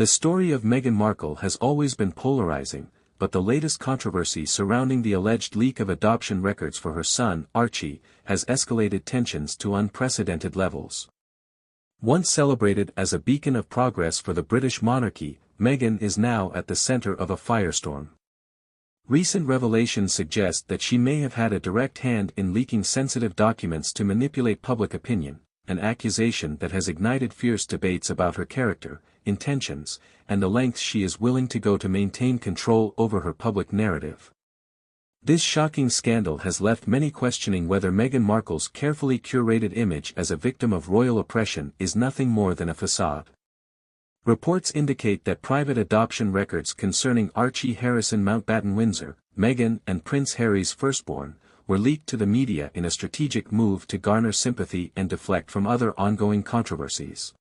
The story of Meghan Markle has always been polarizing, but the latest controversy surrounding the alleged leak of adoption records for her son, Archie, has escalated tensions to unprecedented levels. Once celebrated as a beacon of progress for the British monarchy, Meghan is now at the center of a firestorm. Recent revelations suggest that she may have had a direct hand in leaking sensitive documents to manipulate public opinion, an accusation that has ignited fierce debates about her character, intentions, and the lengths she is willing to go to maintain control over her public narrative. This shocking scandal has left many questioning whether Meghan Markle's carefully curated image as a victim of royal oppression is nothing more than a façade. Reports indicate that private adoption records concerning Archie Harrison Mountbatten Windsor, Meghan and Prince Harry's firstborn, were leaked to the media in a strategic move to garner sympathy and deflect from other ongoing controversies.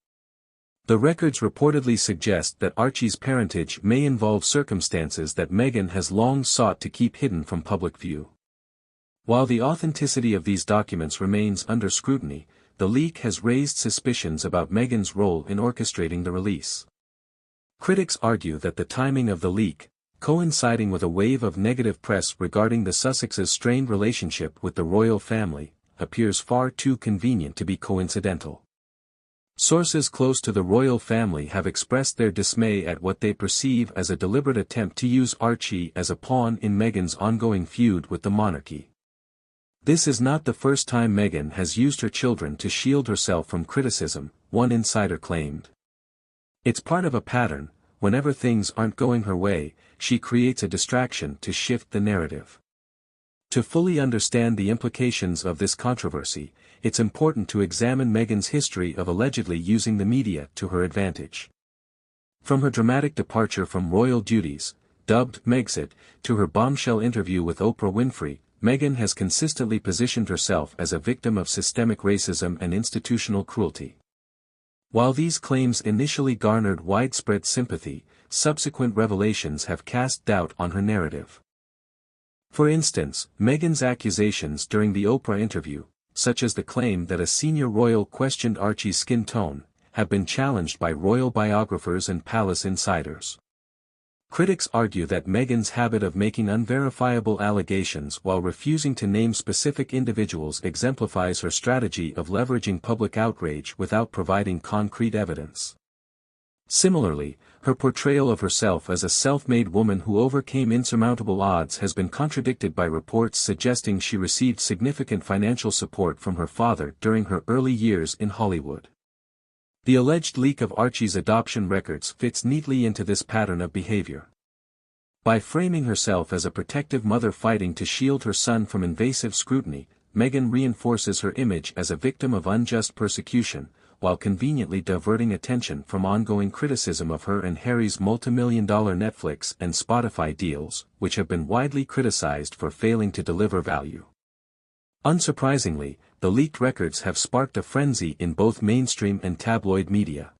The records reportedly suggest that Archie's parentage may involve circumstances that Meghan has long sought to keep hidden from public view. While the authenticity of these documents remains under scrutiny, the leak has raised suspicions about Meghan's role in orchestrating the release. Critics argue that the timing of the leak, coinciding with a wave of negative press regarding the Sussexes' strained relationship with the royal family, appears far too convenient to be coincidental. Sources close to the royal family have expressed their dismay at what they perceive as a deliberate attempt to use Archie as a pawn in Meghan's ongoing feud with the monarchy. This is not the first time Meghan has used her children to shield herself from criticism, one insider claimed. It's part of a pattern. Whenever things aren't going her way, she creates a distraction to shift the narrative. To fully understand the implications of this controversy, it's important to examine Meghan's history of allegedly using the media to her advantage. From her dramatic departure from royal duties, dubbed Megxit, to her bombshell interview with Oprah Winfrey, Meghan has consistently positioned herself as a victim of systemic racism and institutional cruelty. While these claims initially garnered widespread sympathy, subsequent revelations have cast doubt on her narrative. For instance, Meghan's accusations during the Oprah interview, such as the claim that a senior royal questioned Archie's skin tone, have been challenged by royal biographers and palace insiders. Critics argue that Meghan's habit of making unverifiable allegations while refusing to name specific individuals exemplifies her strategy of leveraging public outrage without providing concrete evidence. Similarly, her portrayal of herself as a self-made woman who overcame insurmountable odds has been contradicted by reports suggesting she received significant financial support from her father during her early years in Hollywood. The alleged leak of Archie's adoption records fits neatly into this pattern of behavior. By framing herself as a protective mother fighting to shield her son from invasive scrutiny, Meghan reinforces her image as a victim of unjust persecution, while conveniently diverting attention from ongoing criticism of her and Harry's multimillion-dollar Netflix and Spotify deals, which have been widely criticized for failing to deliver value. Unsurprisingly, the leaked records have sparked a frenzy in both mainstream and tabloid media.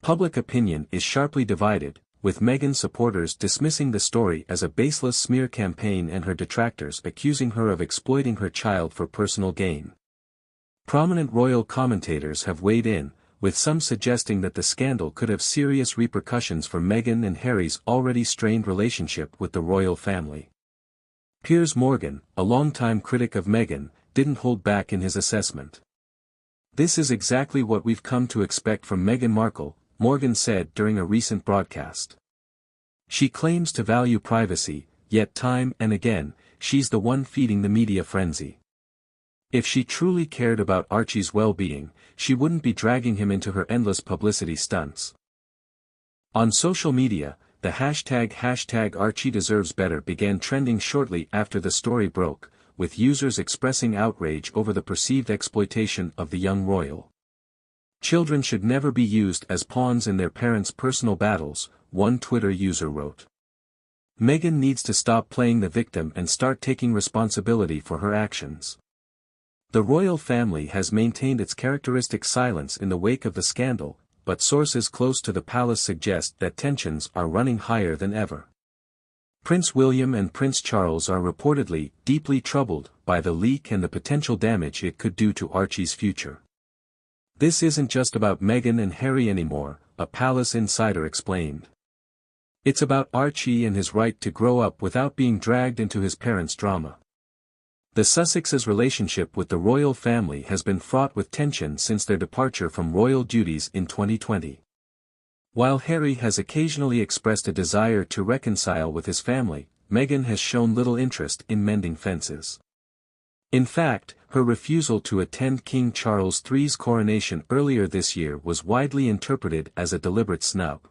Public opinion is sharply divided, with Meghan's supporters dismissing the story as a baseless smear campaign and her detractors accusing her of exploiting her child for personal gain. Prominent royal commentators have weighed in, with some suggesting that the scandal could have serious repercussions for Meghan and Harry's already strained relationship with the royal family. Piers Morgan, a longtime critic of Meghan, didn't hold back in his assessment. "This is exactly what we've come to expect from Meghan Markle," Morgan said during a recent broadcast. "She claims to value privacy, yet time and again, she's the one feeding the media frenzy. If she truly cared about Archie's well-being, she wouldn't be dragging him into her endless publicity stunts." On social media, the hashtag Archie deserves better began trending shortly after the story broke, with users expressing outrage over the perceived exploitation of the young royal. "Children should never be used as pawns in their parents' personal battles," one Twitter user wrote. "Meghan needs to stop playing the victim and start taking responsibility for her actions." The royal family has maintained its characteristic silence in the wake of the scandal, but sources close to the palace suggest that tensions are running higher than ever. Prince William and Prince Charles are reportedly deeply troubled by the leak and the potential damage it could do to Archie's future. "This isn't just about Meghan and Harry anymore," a palace insider explained. It's about Archie and his right to grow up without being dragged into his parents' drama. The Sussexes' relationship with the royal family has been fraught with tension since their departure from royal duties in 2020. While Harry has occasionally expressed a desire to reconcile with his family, Meghan has shown little interest in mending fences. In fact, her refusal to attend King Charles III's coronation earlier this year was widely interpreted as a deliberate snub.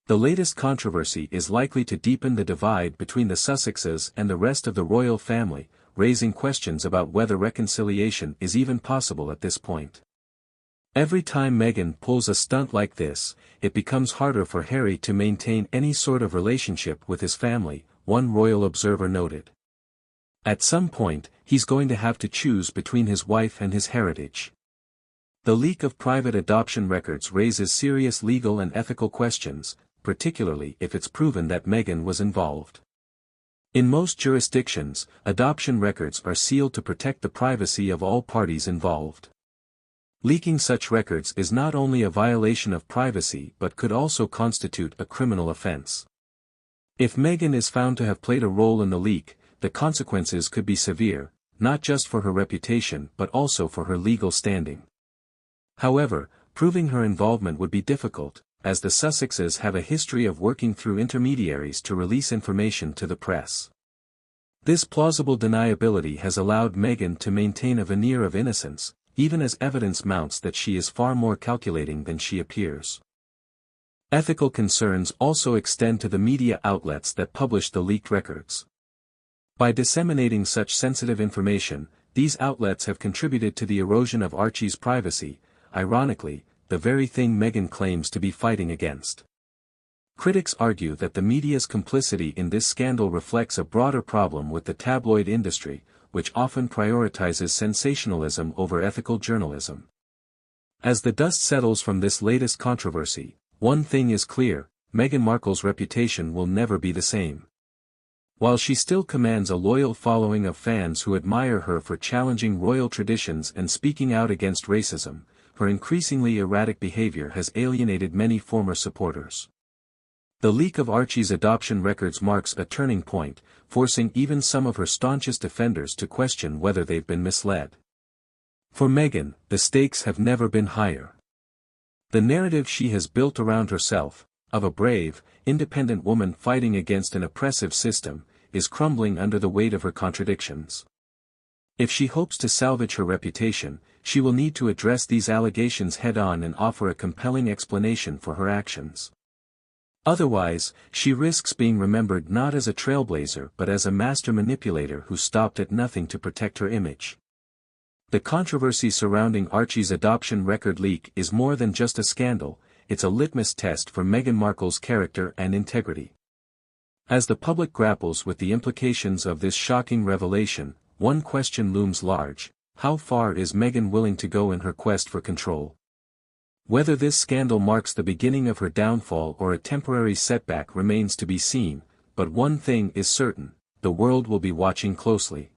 The latest controversy is likely to deepen the divide between the Sussexes and the rest of the royal family, raising questions about whether reconciliation is even possible at this point. Every time Meghan pulls a stunt like this, it becomes harder for Harry to maintain any sort of relationship with his family, one royal observer noted. At some point, he's going to have to choose between his wife and his heritage. The leak of private adoption records raises serious legal and ethical questions, particularly if it's proven that Meghan was involved. In most jurisdictions, adoption records are sealed to protect the privacy of all parties involved. Leaking such records is not only a violation of privacy but could also constitute a criminal offense. If Meghan is found to have played a role in the leak, the consequences could be severe, not just for her reputation but also for her legal standing. However, proving her involvement would be difficult, as the Sussexes have a history of working through intermediaries to release information to the press. This plausible deniability has allowed Meghan to maintain a veneer of innocence, even as evidence mounts that she is far more calculating than she appears. Ethical concerns also extend to the media outlets that publish the leaked records. By disseminating such sensitive information, these outlets have contributed to the erosion of Archie's privacy, ironically, the very thing Meghan claims to be fighting against. Critics argue that the media's complicity in this scandal reflects a broader problem with the tabloid industry, which often prioritizes sensationalism over ethical journalism. As the dust settles from this latest controversy, one thing is clear: Meghan Markle's reputation will never be the same. While she still commands a loyal following of fans who admire her for challenging royal traditions and speaking out against racism, her increasingly erratic behavior has alienated many former supporters. The leak of Archie's adoption records marks a turning point, forcing even some of her staunchest defenders to question whether they've been misled. For Meghan, the stakes have never been higher. The narrative she has built around herself, of a brave, independent woman fighting against an oppressive system, is crumbling under the weight of her contradictions. If she hopes to salvage her reputation, she will need to address these allegations head-on and offer a compelling explanation for her actions. Otherwise, she risks being remembered not as a trailblazer but as a master manipulator who stopped at nothing to protect her image. The controversy surrounding Archie's adoption record leak is more than just a scandal, it's a litmus test for Meghan Markle's character and integrity. As the public grapples with the implications of this shocking revelation, one question looms large: how far is Meghan willing to go in her quest for control? Whether this scandal marks the beginning of her downfall or a temporary setback remains to be seen, but one thing is certain: the world will be watching closely.